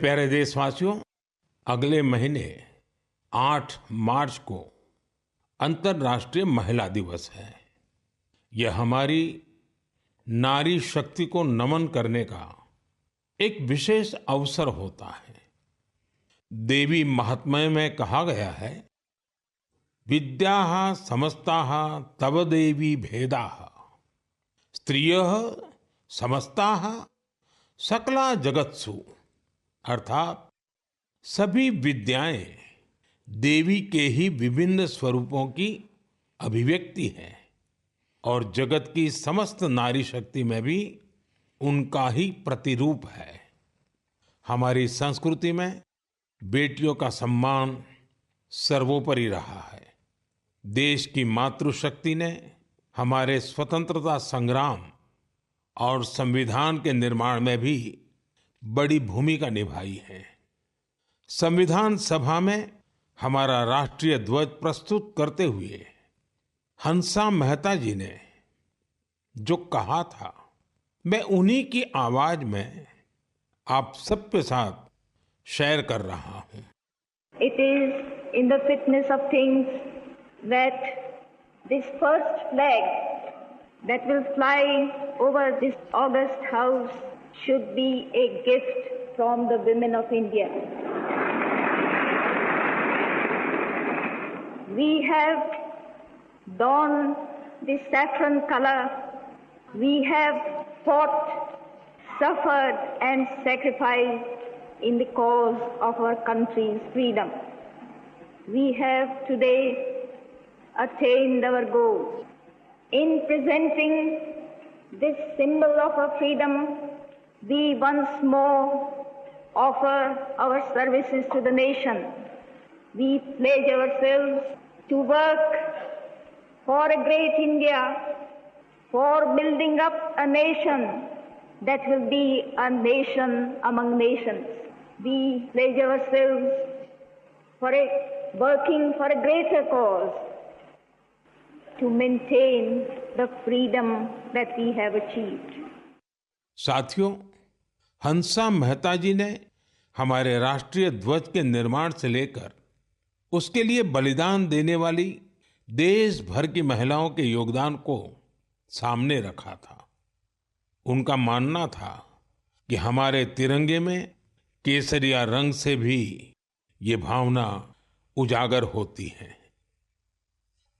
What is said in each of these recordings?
प्यारे देशवासियों, अगले महीने 8 मार्च को अंतर्राष्ट्रीय महिला दिवस है। यह हमारी नारी शक्ति को नमन करने का एक विशेष अवसर होता है। देवी महात्म्य में कहा गया है, विद्याः समस्ताः तव देवी भेदाः स्त्रियः समस्ताः सकला जगत्सु। अर्थात सभी विद्याएं देवी के ही विभिन्न स्वरूपों की अभिव्यक्ति है और जगत की समस्त नारी शक्ति में भी उनका ही प्रतिरूप है। हमारी संस्कृति में बेटियों का सम्मान सर्वोपरि रहा है। देश की मातृशक्ति ने हमारे स्वतंत्रता संग्राम और संविधान के निर्माण में भी बड़ी भूमिका निभाई है। संविधान सभा में हमारा राष्ट्रीय ध्वज प्रस्तुत करते हुए हंसा मेहता जी ने जो कहा था, मैं उन्हीं की आवाज में आप सबके साथ शेयर कर रहा हूं। It is in the fitness of things that this first flag that will fly over this august house should be a gift from the women of India. We have donned the saffron color. We have fought, suffered and sacrificed in the cause of our country's freedom. We have today attained our goals. In presenting this symbol of our freedom, we once more offer our services to the nation. We pledge ourselves to work for a great India, for building up a nation that will be a nation among nations. We pledge ourselves for working for a greater cause to maintain the freedom that we have achieved. साथियों, हंसा मेहता जी ने हमारे राष्ट्रीय ध्वज के निर्माण से लेकर उसके लिए बलिदान देने वाली देश भर की महिलाओं के योगदान को सामने रखा था। उनका मानना था कि हमारे तिरंगे में केसरिया रंग से भी ये भावना उजागर होती है।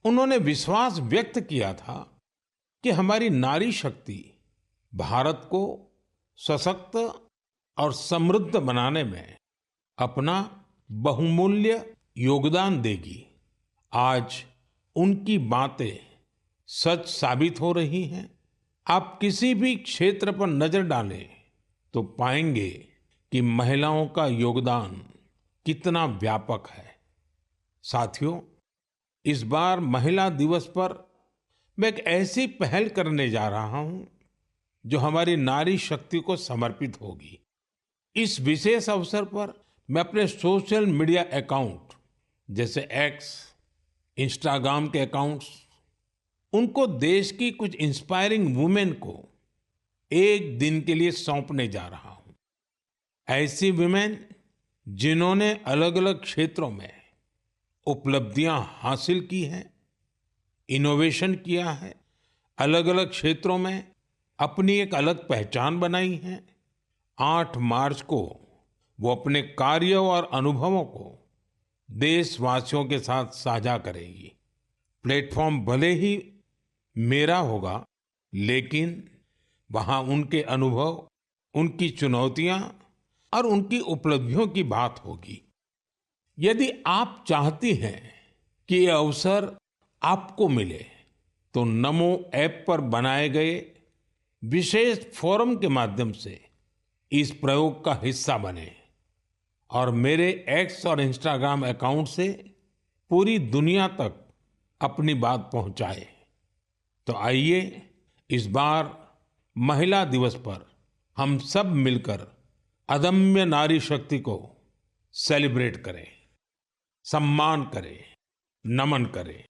उन्होंने विश्वास व्यक्त किया था कि हमारी नारी शक्ति भारत को सशक्त और समृद्ध बनाने में अपना बहुमूल्य योगदान देगी। आज उनकी बातें सच साबित हो रही हैं। आप किसी भी क्षेत्र पर नजर डालें तो पाएंगे कि महिलाओं का योगदान कितना व्यापक है। साथियों, इस बार महिला दिवस पर मैं एक ऐसी पहल करने जा रहा हूं जो हमारी नारी शक्ति को समर्पित होगी। इस विशेष अवसर पर मैं अपने सोशल मीडिया अकाउंट जैसे एक्स, इंस्टाग्राम के अकाउंट्स, उनको देश की कुछ इंस्पायरिंग वुमेन को एक दिन के लिए सौंपने जा रहा हूं। ऐसी वुमेन जिन्होंने अलग अलग क्षेत्रों में उपलब्धियां हासिल की हैं, इनोवेशन किया है, अलग अलग क्षेत्रों में अपनी एक अलग पहचान बनाई है। 8 मार्च को वो अपने कार्य और अनुभवों को देशवासियों के साथ साझा करेगी। प्लेटफॉर्म भले ही मेरा होगा, लेकिन वहां उनके अनुभव, उनकी चुनौतियां और उनकी उपलब्धियों की बात होगी। यदि आप चाहती हैं कि ये अवसर आपको मिले, तो नमो ऐप पर बनाए गए विशेष फोरम के माध्यम से इस प्रयोग का हिस्सा बने और मेरे एक्स और इंस्टाग्राम अकाउंट से पूरी दुनिया तक अपनी बात पहुंचाए। तो आइए इस बार महिला दिवस पर हम सब मिलकर अदम्य नारी शक्ति को सेलिब्रेट करें, सम्मान करें, नमन करें।